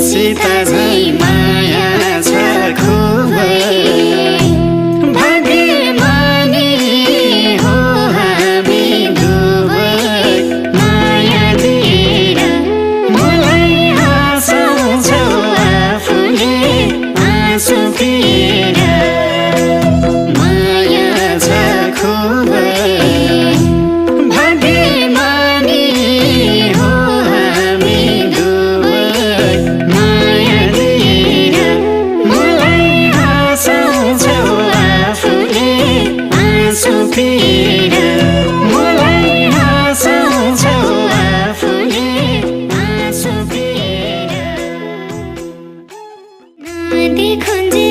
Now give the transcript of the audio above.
सीता झैं माया छ खुबै भाग्यमानी हो हामी दुवै माया दिएर मलाई हँसाउँछौ आफूले आँसु पिएर माया छ खुबै भाग्यमानी हो हामी दुवै माया दिएर मलाई हँसाउँछौ आफूले आँसु पिएर मलाई हँसाउँछौ आफूले आँसु पिएर नदेखुन्जेल